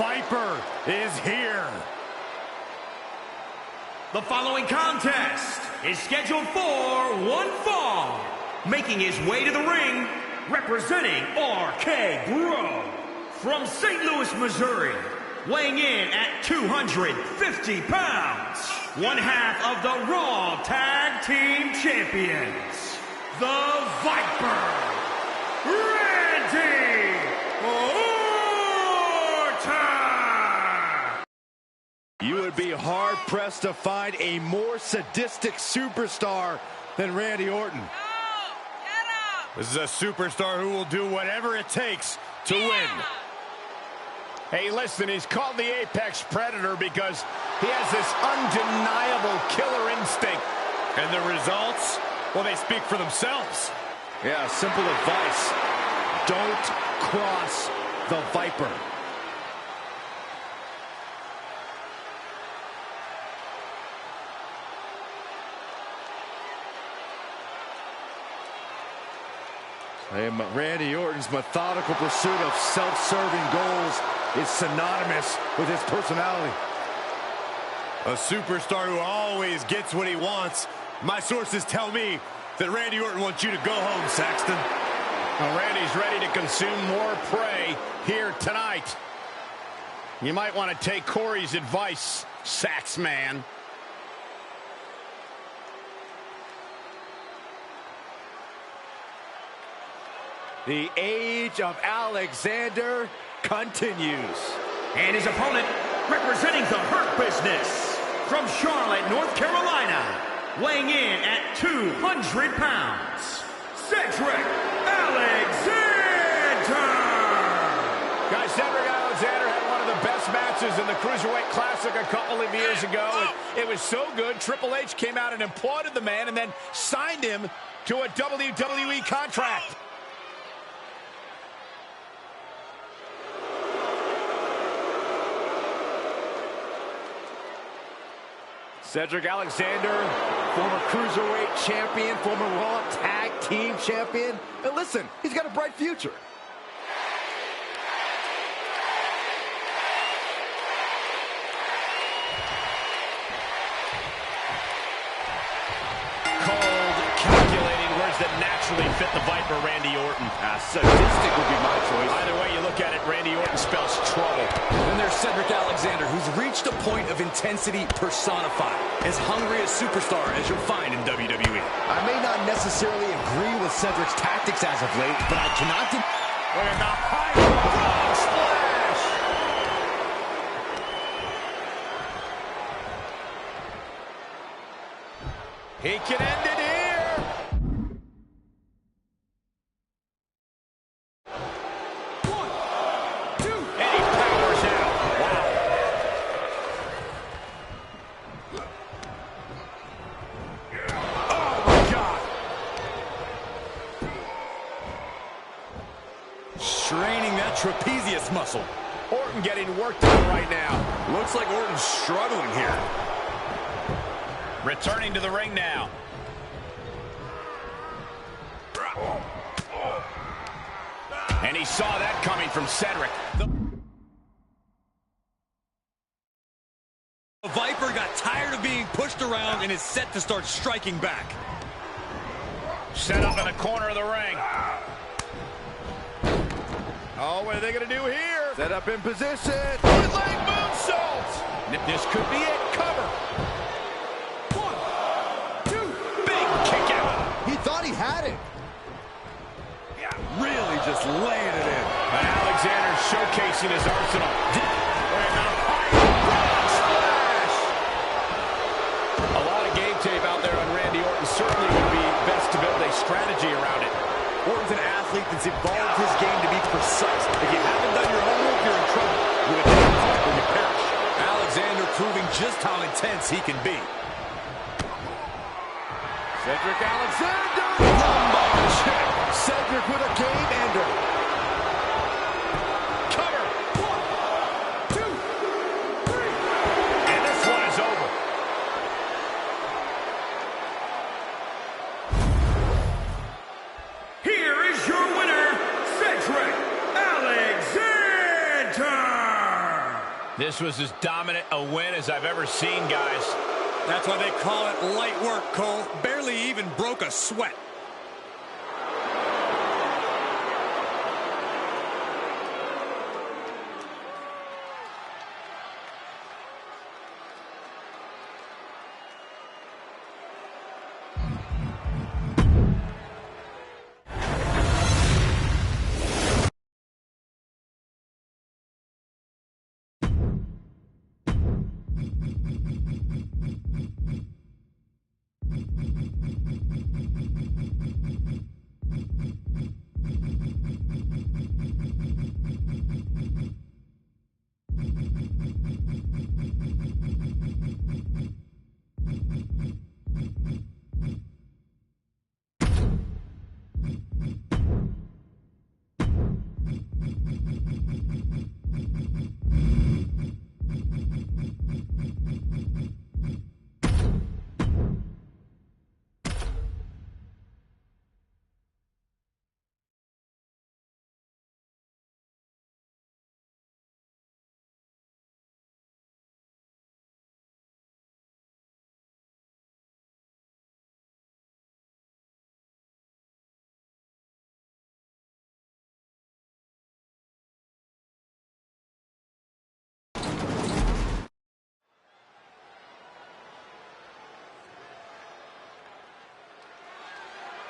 Viper is here. The following contest is scheduled for one fall. Making his way to the ring, representing RK Bro, from St. Louis, Missouri, weighing in at 250 pounds, one half of the Raw Tag Team Champions, the Viper, Randy Orton! You would be hard-pressed to find a more sadistic superstar than Randy Orton. This is a superstar who will do whatever it takes to win. Hey, listen, he's called the Apex Predator because he has this undeniable killer instinct. And the results, well, they speak for themselves. Yeah, simple advice. Don't cross the Viper. Randy Orton's methodical pursuit of self-serving goals is synonymous with his personality. A superstar who always gets what he wants. My sources tell me that Randy Orton wants you to go home, Saxton. Well, Randy's ready to consume more prey here tonight. You might want to take Corey's advice, Sax man. The age of Alexander continues. And his opponent, representing the Hurt Business, from Charlotte, North Carolina, weighing in at 200 pounds, Cedric Alexander! Guys, Cedric Alexander had one of the best matches in the Cruiserweight Classic a couple of years ago. It was so good, Triple H came out and applauded the man and then signed him to a WWE contract. Cedric Alexander, former Cruiserweight champion, former Raw Tag Team champion. And listen, he's got a bright future. Cold, calculating words that naturally fit the Viper, Randy Orton. Sadistic would be my choice. Either way you look at it, Randy Orton spells trouble. Then there's Cedric Alexander, who's reached a point of intensity personified. As hungry a superstar as you'll find in WWE. I may not necessarily agree with Cedric's tactics as of late, but I cannot deny. Look at the high frog splash. He can end it here. Straining that trapezius muscle. Orton getting worked on right now. Looks like Orton's struggling here. Returning to the ring now. And he saw that coming from Cedric. The Viper got tired of being pushed around and is set to start striking back. Set up in the corner of the ring. Oh, what are they going to do here? Set up in position. Leg moonsault. This could be it. Cover. 1, 2. Big kick out. He thought he had it. Really just laying it in. And Alexander showcasing his arsenal. A lot of game tape out there on Randy Orton. Certainly would be best to build a strategy around it. Orton's an athlete that's evolved his game to be precise. If you haven't done your homework, you're in trouble. You would never talk when you perish. Alexander proving just how intense he can be. Cedric Alexander. Lumbar check. Cedric with a game ender. Cover. 1, 2, 3. And this one is over. Here is your winner, Cedric Alexander! This was as dominant a win as I've ever seen, guys. That's why they call it light work, Cole. Barely even broke a sweat.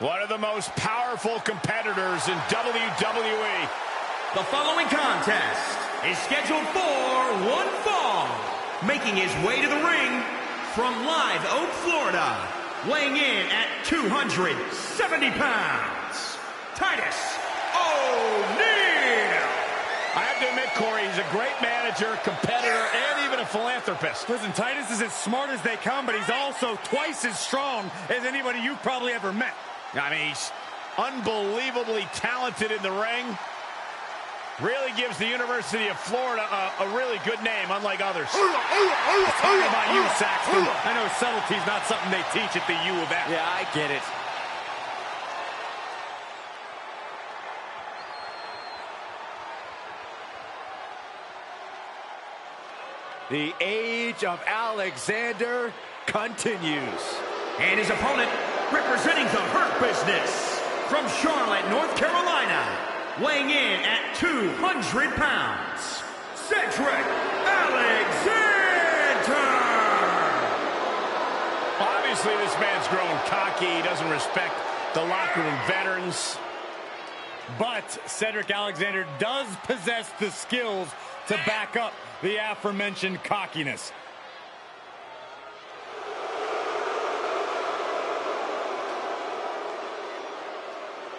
One of the most powerful competitors in WWE. The following contest is scheduled for one fall. Making his way to the ring from Live Oak, Florida, weighing in at 270 pounds, Titus O'Neil. I have to admit, Corey, he's a great manager, competitor, and even a philanthropist. Listen, Titus is as smart as they come, but he's also twice as strong as anybody you've probably ever met. I mean, he's unbelievably talented in the ring. Really gives the University of Florida a really good name, unlike others. Talking about you, Saxton. I know subtlety's not something they teach at the U of M. Yeah, I get it. The age of Alexander continues. And his opponent, representing the Hurt Business, from Charlotte, North Carolina, weighing in at 200 pounds, Cedric Alexander! Obviously, this man's grown cocky. He doesn't respect the locker room veterans. But Cedric Alexander does possess the skills to back up the aforementioned cockiness.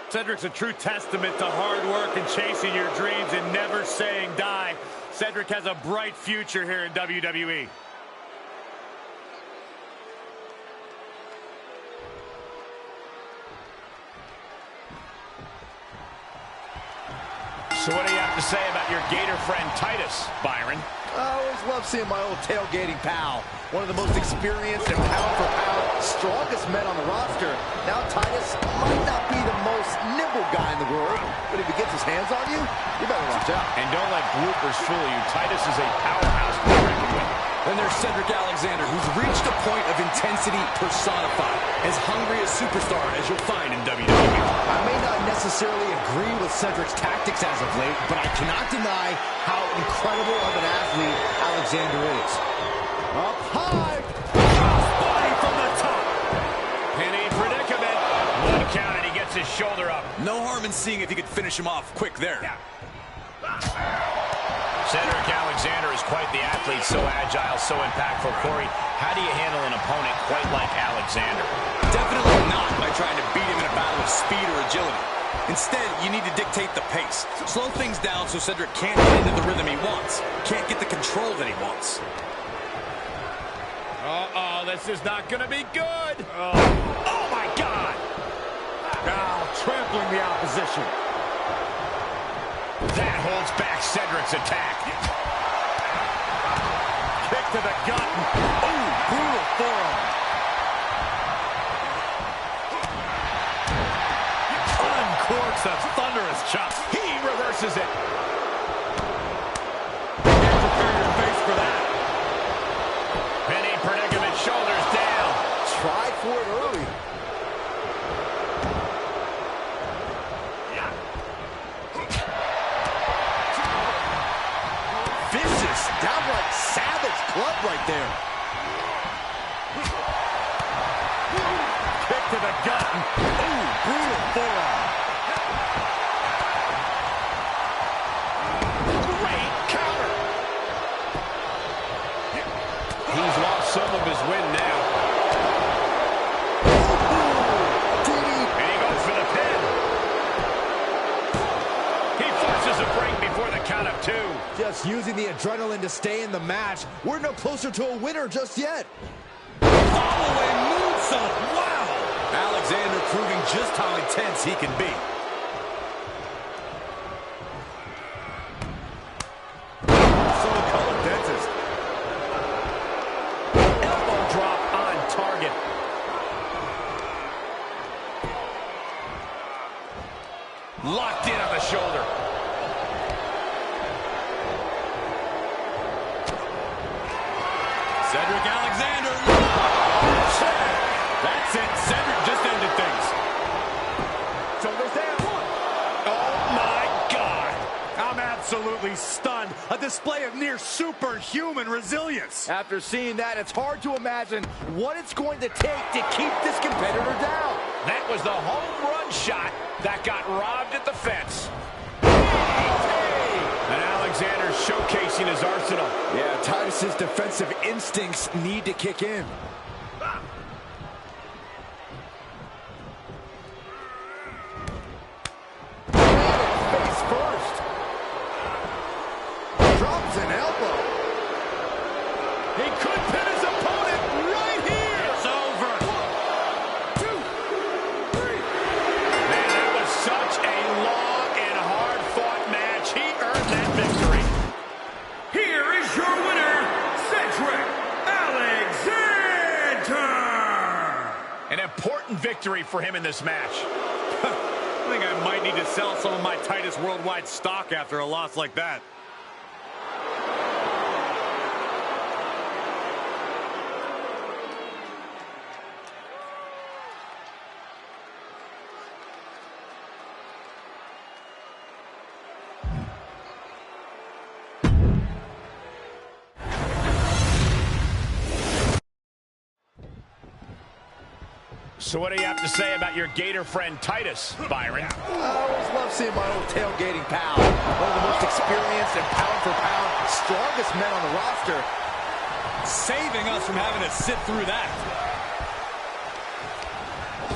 Cedric's a true testament to hard work and chasing your dreams and never saying die. Cedric has a bright future here in WWE. So what do you have to say about your Gator friend Titus, Byron? I always love seeing my old tailgating pal. One of the most experienced and pound-for-pound strongest men on the roster. Now Titus might not be the most nimble guy in the world, but if he gets his hands on you, you better watch out. And don't let bloopers fool you. Titus is a powerhouse to be reckoned with. Then there's Cedric Alexander, who's reached a point of intensity personified. As hungry a superstar as you'll find in WWE. I may not necessarily agree with Cedric's tactics as of late, but I cannot deny how incredible of an athlete Alexander is. Up high! Body from the top! Penny predicament. One count and he gets his shoulder up. No harm in seeing if you could finish him off quick there. Yeah. Cedric Alexander is quite the athlete, so agile, so impactful. Corey, how do you handle an opponent quite like Alexander? Definitely not by trying to beat him in a battle of speed or agility. Instead, you need to dictate the pace. Slow things down so Cedric can't get into the rhythm he wants. Can't get the control that he wants. Uh-oh, this is not going to be good. Oh, my God. Now, trampling the opposition. That holds back Cedric's attack. Kick to the gut. Ooh, brutal forearm. Uncorks a thunderous chop. He reverses it. Prepare your face for vicious, downright savage club right there. Kick to the gut. Ooh, brutal forearm. Great counter. He's lost some of his wind now. And he goes for the pin. He forces a break before the count of 2. Just using the adrenaline to stay in the match. We're no closer to a winner just yet. Follow-away moonsault. Wow. Alexander proving just how intense he can be. So-called dentist. Elbow drop on target. Locked in on the shoulder. Cedric Alexander. That's it. Cedric just ended things. Shoulders down. Oh, my God. I'm absolutely stunned. A display of near superhuman resilience. After seeing that, it's hard to imagine what it's going to take to keep this competitor down. That was the home run shot that got robbed at the fence. And Alexander showcasing his arsenal. Yeah, Titus's defensive instincts need to kick in. Face first. Drops an elbow. He could pin his opponent right here. It's over. 1, 2, 3. Man, that was such a long and hard-fought match. He earned that victory. Here is your winner, Cedric Alexander! An important victory for him in this match. I think I might need to sell some of my Titus Worldwide stock after a loss like that. So what do you have to say about your Gator friend Titus, Byron? I always love seeing my old tailgating pal. One of the most experienced and pound-for-pound strongest men on the roster. Saving us from having to sit through that.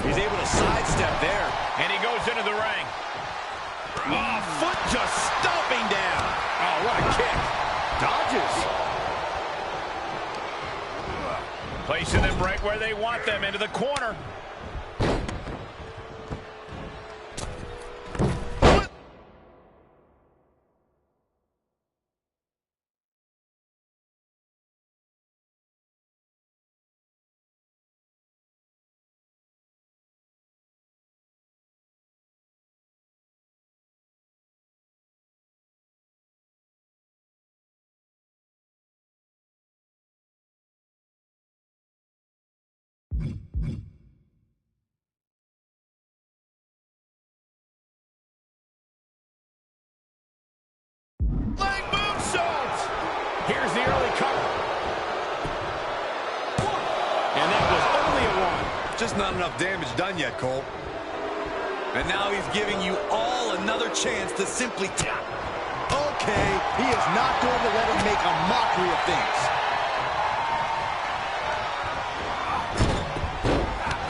He's able to sidestep there. And he goes into the ring. Oh, foot just stomping down. Oh, what a kick. Dodges. Placing them right where they want them, into the corner. Leg moonsault. Here's the early cover. And that was only a 1. Just not enough damage done yet, Cole. And now he's giving you all another chance to simply tap. Okay, he is not going to let him make a mockery of things.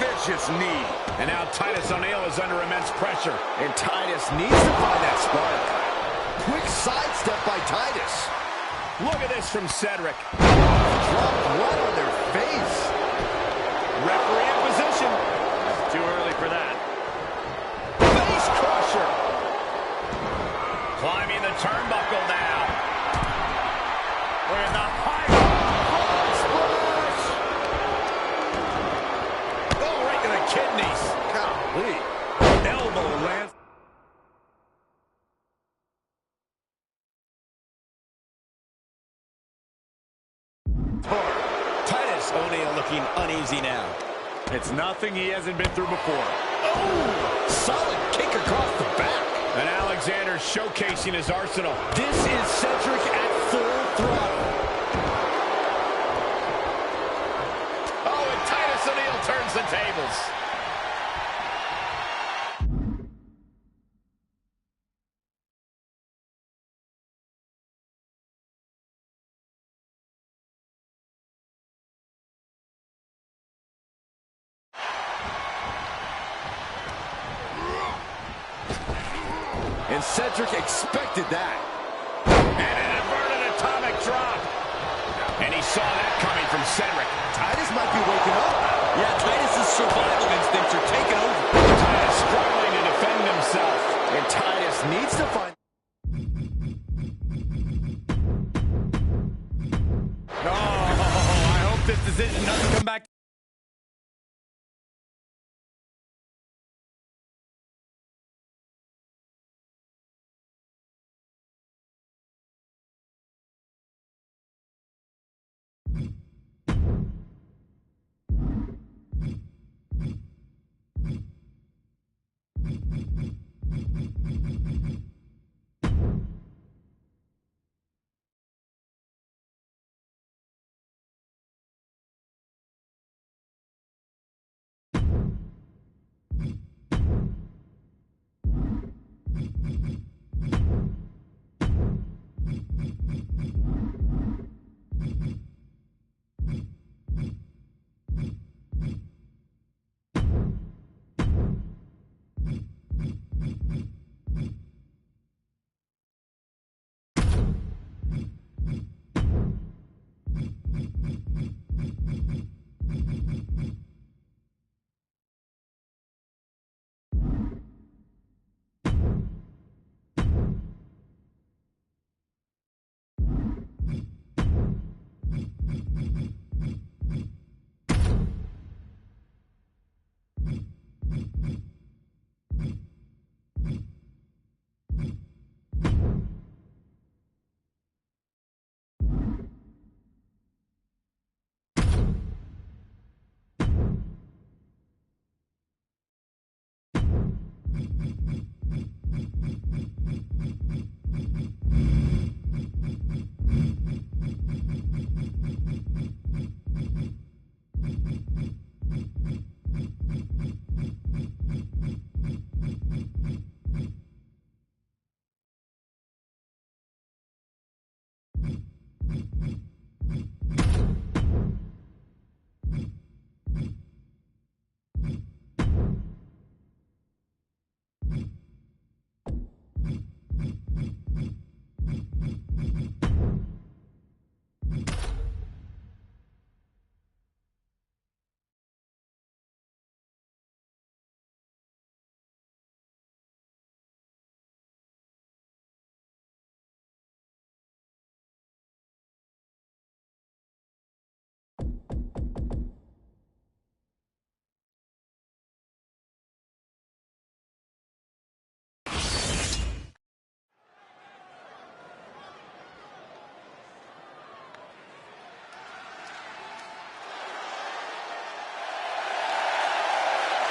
Vicious knee. And now Titus O'Neil is under immense pressure. And Titus needs to find that spark. Quick sidestep by Titus. Look at this from Cedric. Dropped right on their face. Referee in position. Too early for that. Face crusher. Climbing the turnbuckle now. We're in the high splash. Oh, right to the kidneys. Golly. Elbow lands. Titus O'Neil looking uneasy now. It's nothing he hasn't been through before. Oh, solid kick across the back. And Alexander showcasing his arsenal. This is Cedric at full throttle. Oh, and Titus O'Neil turns the tables. And Cedric expected that. And an inverted atomic drop. And he saw that coming from Cedric. Titus might be waking up. Yeah, Titus's survival instincts are taking over. Titus struggling to defend himself. And Titus needs to find... Oh, I hope this decision doesn't come back.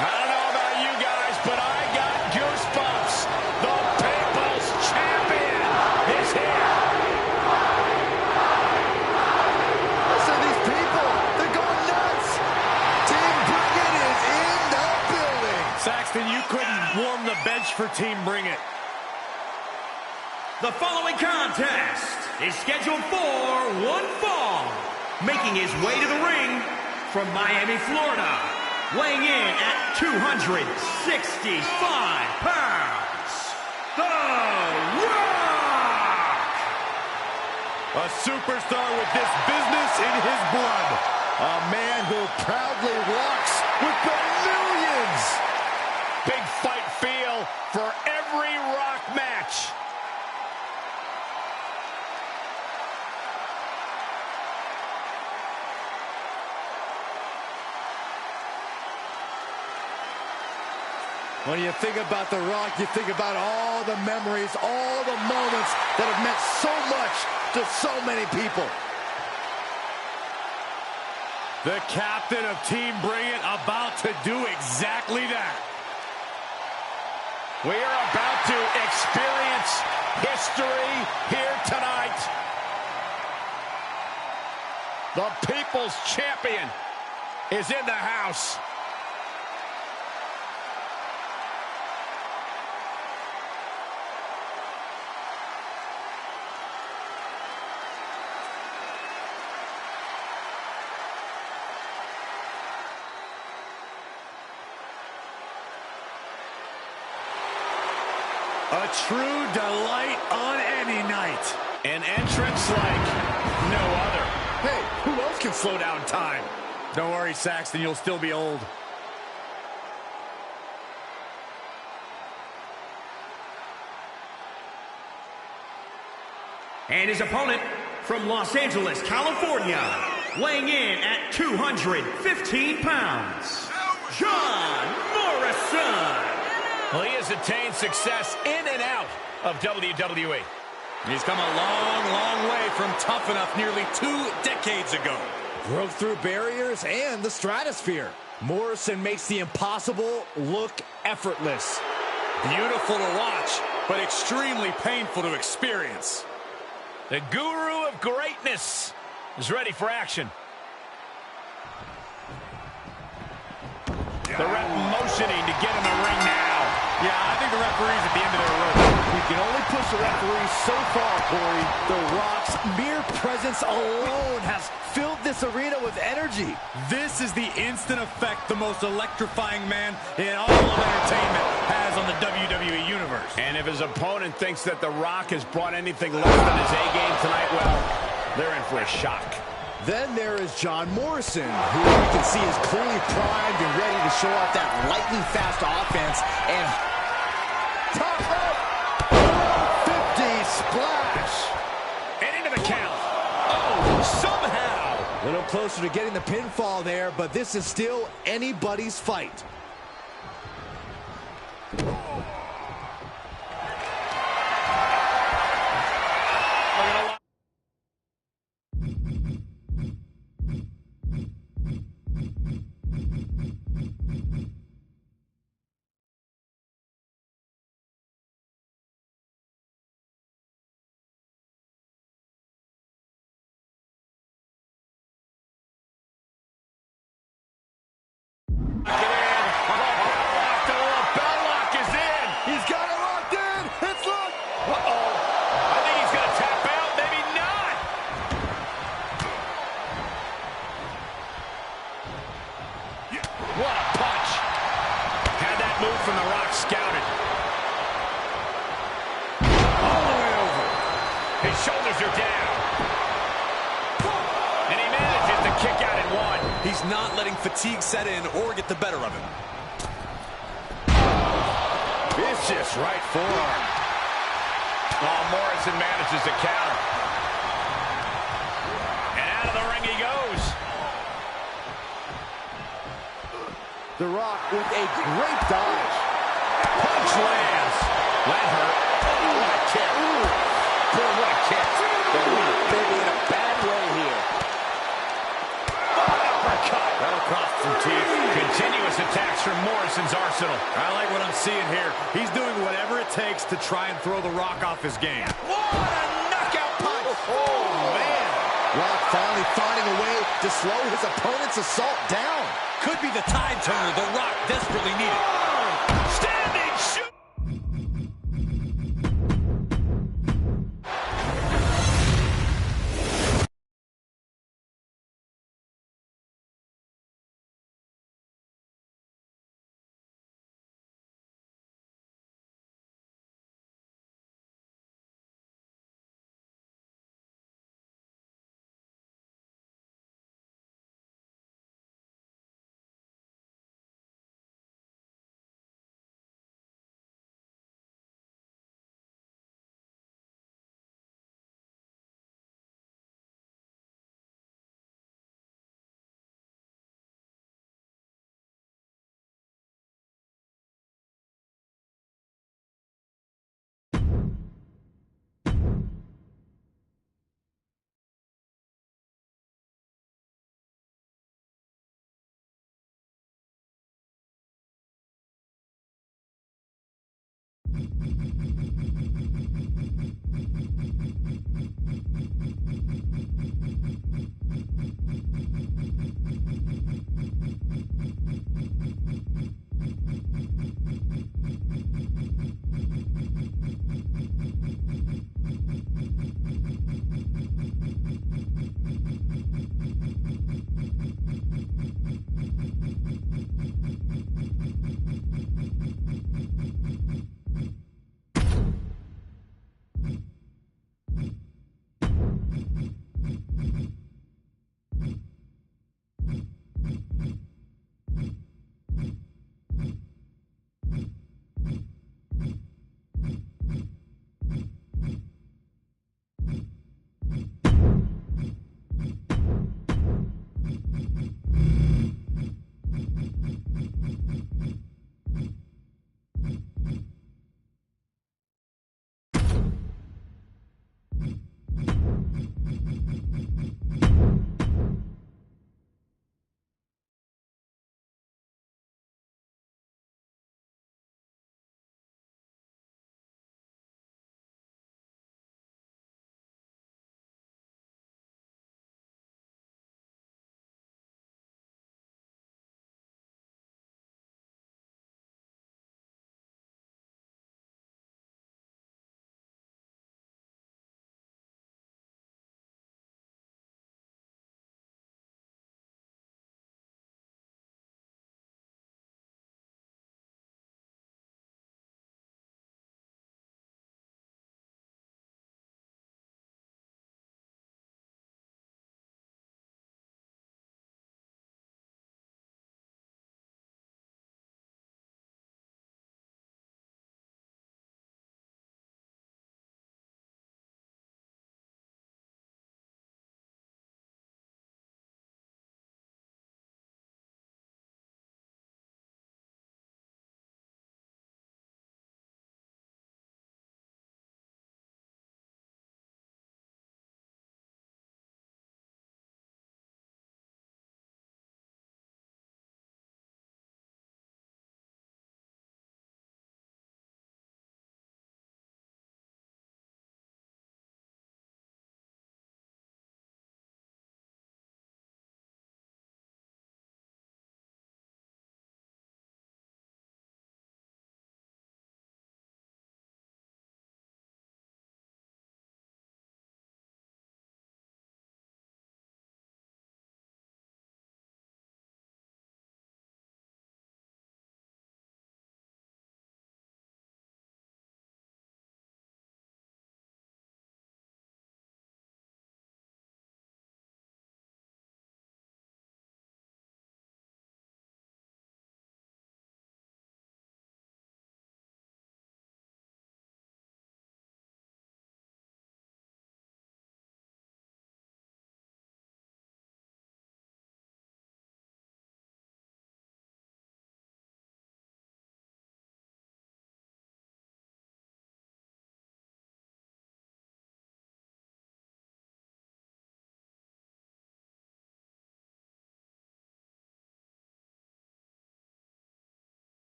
I don't know about you guys, but I got goosebumps. The People's Champion is here. Listen to these people. They're going nuts. Team Bring It is in the building. Saxton, you couldn't warm the bench for Team Bring It. The following contest is scheduled for one fall. Making his way to the ring from Miami, Florida, weighing in at 265 pounds, The Rock! A superstar with this business in his blood. A man who proudly walks with the millions. Big fight feel for every Rock match. When you think about The Rock, you think about all the memories, all the moments that have meant so much to so many people. The captain of Team Bring It about to do exactly that. We are about to experience history here tonight. The People's Champion is in the house. A true delight on any night. An entrance like no other. Hey, who else can slow down time? Don't worry, Saxton, you'll still be old. And his opponent from Los Angeles, California, weighing in at 215 pounds, John Morrison. Well, he has attained success in and out of WWE. He's come a long, long way from tough enough nearly 2 decades ago. Broke through barriers and the stratosphere. Morrison makes the impossible look effortless. Beautiful to watch, but extremely painful to experience. The guru of greatness is ready for action. The ref motioning to get in the ring now. Yeah, I think the referee's at the end of their rope. You can only push the referee so far, Corey. The Rock's mere presence alone has filled this arena with energy. This is the instant effect the most electrifying man in all of entertainment has on the WWE Universe. And if his opponent thinks that The Rock has brought anything less than his A-game tonight, well, they're in for a shock. Then there is John Morrison, who you can see is clearly primed and ready to show off that lightning-fast offense. And top rope, 50 splash. And into the count. Oh, somehow. A little closer to getting the pinfall there, but this is still anybody's fight. From The Rock scouted. All the way over. His shoulders are down. And he manages to kick out in one. He's not letting fatigue set in or get the better of him. Vicious right forearm. Oh, Morrison manages to counter. And out of the ring he goes. The Rock with a great dodge. Punch lands. That hurt. Oh, what a kick. Boy, what a kick. The Rock maybe in a bad way here. Uppercut. Right across some teeth. Continuous attacks from Morrison's arsenal. I like what I'm seeing here. He's doing whatever it takes to try and throw The Rock off his game. What a knockout punch. Oh, man. Rock finally finding a way to slow his opponent's assault down. Could be the tide turner The Rock desperately needed. Standing shoot.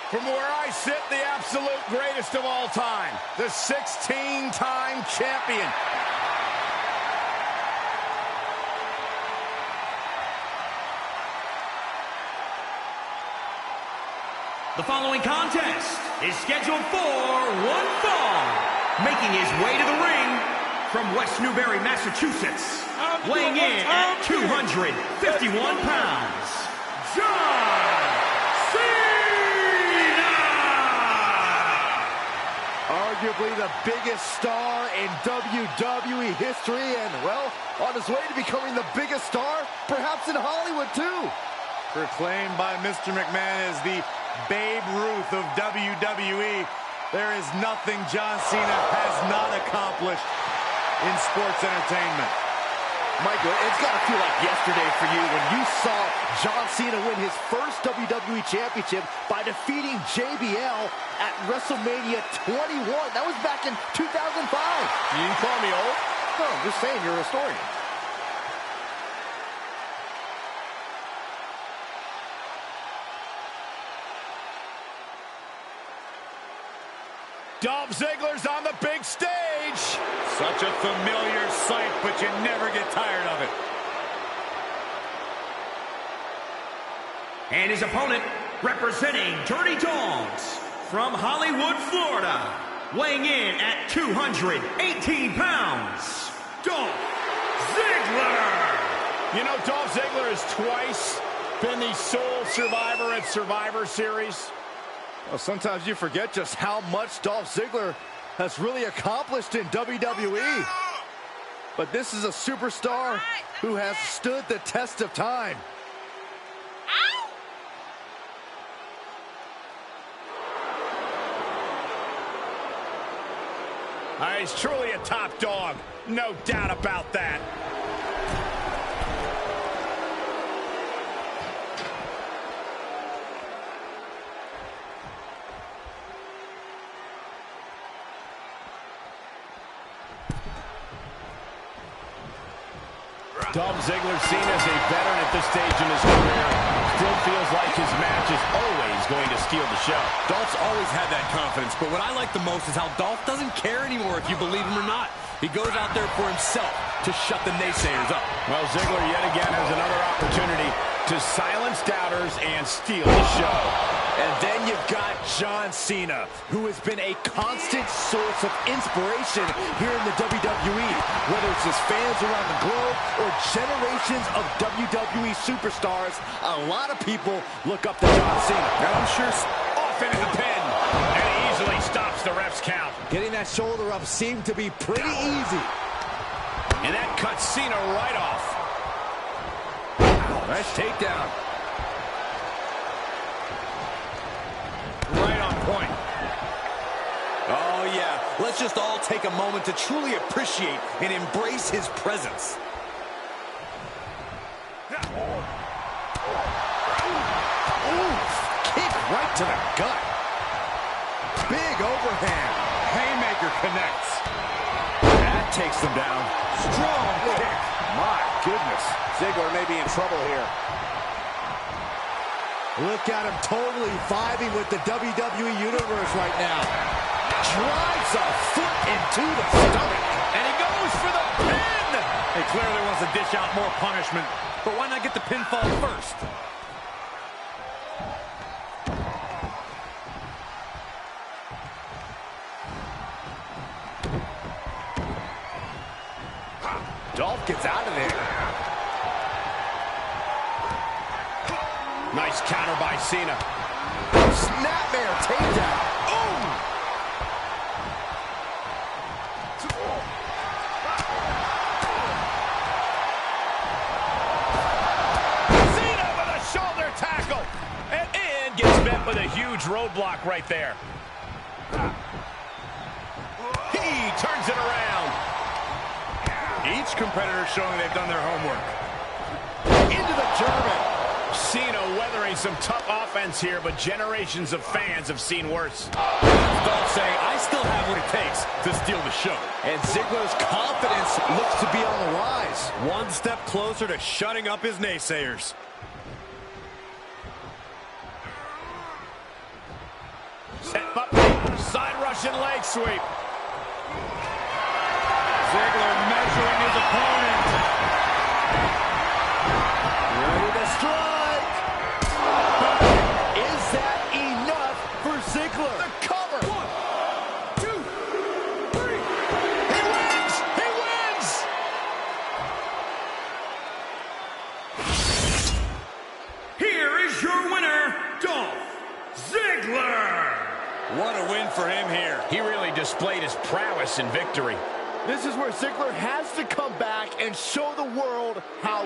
From where I sit, the absolute greatest of all time, the 16-time champion. The following contest is scheduled for one fall. Making his way to the ring from West Newbury, Massachusetts, weighing in at 251 pounds, John Cena! Arguably the biggest star in WWE history and, well, on his way to becoming the biggest star, perhaps in Hollywood, too. Proclaimed by Mr. McMahon as the Babe Ruth of WWE, there is nothing John Cena has not accomplished in sports entertainment. Michael, it's got to feel like yesterday for you when you saw John Cena win his first WWE Championship by defeating JBL at WrestleMania 21. That was back in 2005. You call me old? No, I'm just saying you're a historian. Dolph Ziggler's on the big stage. Such a familiar sight, but you never get tired of it. And his opponent, representing Dirty Dogs from Hollywood, Florida, weighing in at 218 pounds, Dolph Ziggler. You know, Dolph Ziggler has twice been the sole survivor at Survivor Series. Well, sometimes you forget just how much Dolph Ziggler has really accomplished in WWE. But this is a superstar who has stood the test of time. He's truly a top dog, no doubt about that. Dolph Ziggler, seen as a veteran at this stage in his career, still feels like his match is always going to steal the show. Dolph's always had that confidence, but what I like the most is how Dolph doesn't care anymore if you believe him or not. He goes out there for himself to shut the naysayers up. Well, Ziggler yet again has another opportunity to silence doubters and steal the show. And then you've got John Cena, who has been a constant source of inspiration here in the WWE. Whether it's his fans around the globe or generations of WWE superstars, a lot of people look up to John Cena. And I'm sure off into the pin. And he easily stops the ref's count. Getting that shoulder up seemed to be pretty easy. And that cuts Cena right off. Nice takedown. Right on point. Oh, yeah. Let's just all take a moment to truly appreciate and embrace his presence. Ooh, kick right to the gut. Big overhand. Haymaker connects. That takes them down. Strong kick. My goodness. Ziggler may be in trouble here. Look at him totally vibing with the WWE Universe right now. Drives a foot into the stomach. And he goes for the pin. He clearly wants to dish out more punishment. But why not get the pinfall first? Dolph gets out of there. Nice counter by Cena. Snapmare takedown. Ooh! Cena with a shoulder tackle. And gets met with a huge roadblock right there. He turns it around. Each competitor showing they've done their homework. Into the German. Cena weathering some tough offense here, but generations of fans have seen worse. Dolph saying, I still have what it takes to steal the show. And Ziggler's confidence looks to be on the rise. One step closer to shutting up his naysayers. Set up, side Russian leg sweep. Ziggler measuring his opponent. Ready to strike. Is that enough for Ziggler? The cover. 1, 2, 3. He wins! He wins! Here is your winner, Dolph Ziggler. What a win for him here. He really displayed his prowess in victory. This is where Ziggler has to come back and show the world how